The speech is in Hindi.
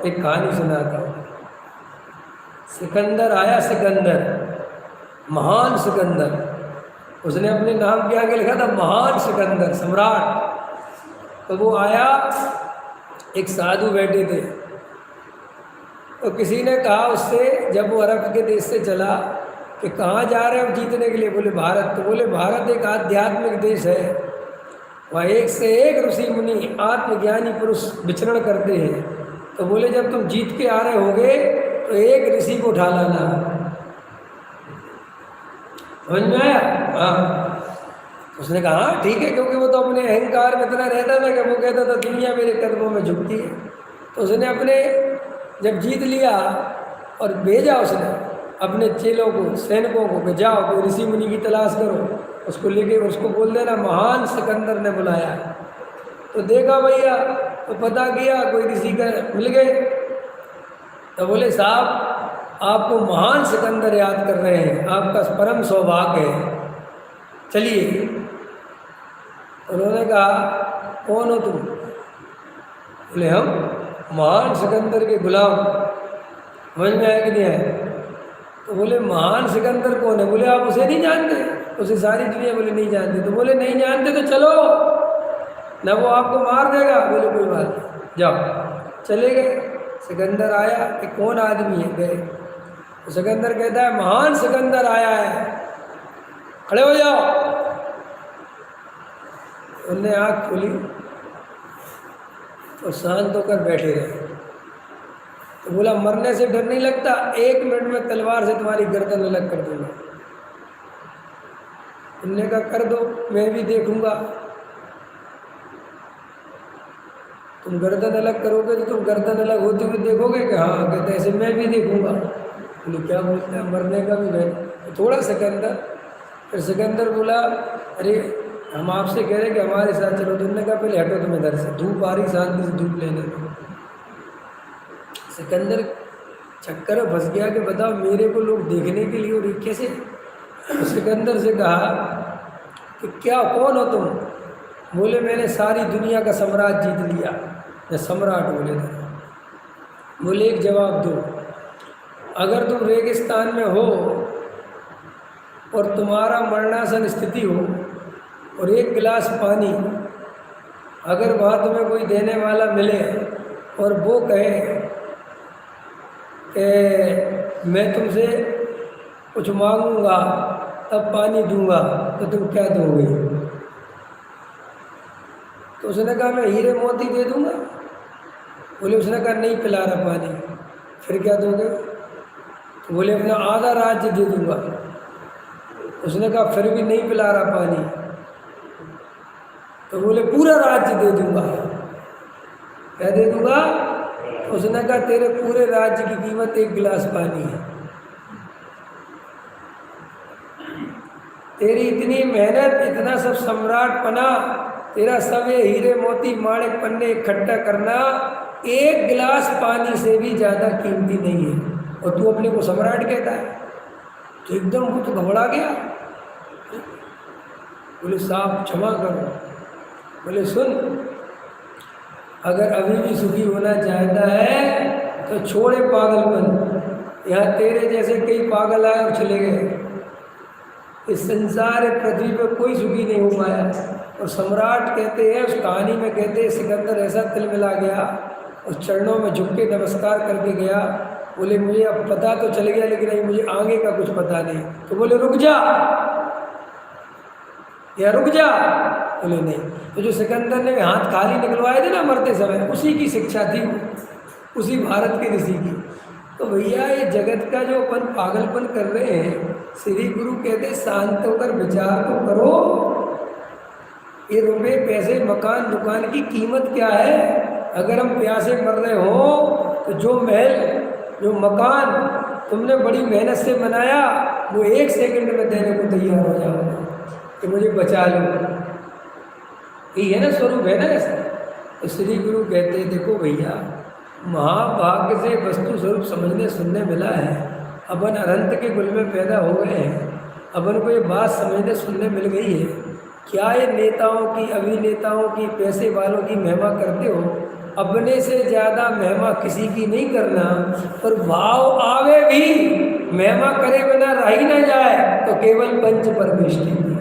एक कहानी सुनाता हूँ। सिकंदर आया, सिकंदर, महान सिकंदर। उसने अपने नाम के आगे लिखा था महान सिकंदर, सम्राट। तो वो आया, एक साधु बैठे थे, तो किसी ने कहा उससे, जब वो अरब के देश से चला, कि कहाँ जा रहे हो जीतने के लिए? बोले भारत। तो बोले भारत एक आध्यात्मिक देश है, वहाँ एक से एक ऋषि मुनि आत्मज्ञानी पुरुष विचरण करते हैं। तो बोले जब तुम जीत के आ रहे होगे तो एक ऋषि को उठा लाना। समझ में आया? हाँ। उसने कहा हाँ ठीक है, क्योंकि वो तो अपने अहंकार में इतना रहता था कि वो कहता था दुनिया मेरे कदमों में झुकती है। तो उसने अपने जब जीत लिया और भेजा उसने अपने चेलों को, सैनिकों को, कि जाओ कोई ऋषि मुनि की तलाश करो, उसको लेके उसको बोल देना महान सिकंदर ने बुलाया। तो देखा भैया, तो पता किया, कोई ऋषि का मिल गए। तो बोले साहब आपको महान सिकंदर याद कर रहे हैं, आपका परम सौभाग्य है, चलिए। उन्होंने कहा कौन हो तुम? बोले हम महान सिकंदर के गुलाम। समझ में आया कि नहीं आया? तो बोले महान सिकंदर कौन है? बोले आप उसे नहीं जानते? उसे सारी दुनिया बोले नहीं जानते। तो बोले नहीं जानते तो चलो ना, वो आपको मार देगा। बोले कोई बात नहीं, जाओ। चले गए। सिकंदर आया कि कौन आदमी है? गए। तो सिकंदर कहता है महान सिकंदर आया है, खड़े हो जाओ। उनने आँख खोली तो शांत होकर बैठे रहे। तो बोला मरने से डर नहीं लगता? 1 मिनट में तलवार से तुम्हारी गर्दन अलग कर दूंगा। उनने कहा कर दो, मैं भी देखूंगा। तुम गर्दन अलग करोगे तो तुम गर्दन अलग होते हुए देखोगे कि हाँ? कहते ऐसे मैं भी देखूंगा। बोले क्या बोलते हैं, मरने का भी भय? तो थोड़ा सिकंदर, फिर सिकंदर बोला अरे हम आपसे कह रहे कि हमारे साथ चलो। तो उन्होंने कहा पहले हटो तुम इधर से, धूप आ रही, शांति से धूप लेने दो। सिकंदर चक्कर में फंस गया कि बताओ मेरे को लोग देखने के लिए, और ये कैसे? तो सिकंदर से कहा कि क्या, कौन हो तुम? बोले मैंने सारी दुनिया का साम्राज्य जीत लिया, मैं सम्राट बोले थे। बोले एक जवाब दो, अगर तुम रेगिस्तान में हो और तुम्हारा मरणासन स्थिति हो और एक गिलास पानी, अगर वहाँ तुम्हें कोई देने वाला मिले और वो कहे कि मैं तुमसे कुछ मांगूंगा तब पानी दूंगा, तो तुम क्या दोगे? तो उसने कहा मैं हीरे मोती दे दूंगा। बोले उसने कहा नहीं पिला रहा पानी। फिर क्या दोगे? तो बोले अपना आधा राज्य दे दूंगा। उसने कहा फिर भी नहीं पिला रहा पानी। तो बोले पूरा राज्य दे दूंगा। क्या दे दूंगा? उसने कहा तेरे पूरे राज्य की कीमत 1 गिलास पानी है। तेरी इतनी मेहनत, इतना सब सम्राट पना, तेरा सब ये हीरे मोती माणिक पन्ने इकट्ठा करना 1 गिलास पानी से भी ज़्यादा कीमती नहीं है, और तू अपने को सम्राट कहता है? तो एकदम वो तो घबरा गया। बोले साहब क्षमा करो। बोले सुन, अगर अभी भी सुखी होना चाहता है तो छोड़े पागलपन। यहाँ तेरे जैसे कई पागल आए और चले गए। इस संसार पृथ्वी पर कोई सुखी नहीं हो पाया। और सम्राट कहते हैं, उस कहानी में कहते हैं सिकंदर ऐसा तिलमिला गया, उस चरणों में झुक के नमस्कार करके गया। बोले मुझे अब पता तो चल गया, लेकिन नहीं मुझे आगे का कुछ पता नहीं। तो बोले रुक जा, या रुक जा। बोले नहीं। तो जो सिकंदर ने हाथ खाली निकलवाए थे ना मरते समय, उसी की शिक्षा थी, उसी भारत के ऋषि की। तो भैया ये जगत का जो अपन पागलपन कर रहे हैं, श्री गुरु कहते शांत होकर विचार तो करो। ये रुपए पैसे मकान दुकान की कीमत क्या है? अगर हम प्यासे मर रहे हो तो जो महल, जो मकान तुमने बड़ी मेहनत से बनाया, वो 1 सेकंड में देने को तैयार हो जाओगे कि मुझे बचा लो। ये है ना स्वरूप, है ना ऐसा। तो श्री गुरु कहते हैं देखो भैया, महाभाग्य से वस्तु स्वरूप समझने सुनने मिला है। अपन अनंत के कुल में पैदा हो गए हैं, अपन को ये बात समझने सुनने मिल गई है। क्या ये नेताओं की, अभिनेताओं की, पैसे वालों की महिमा करते हो? अपने से ज़्यादा महिमा किसी की नहीं करना, और भाव आवे भी महिमा करे बिना रह ही ना जाए तो केवल पंच परमेष्टि की।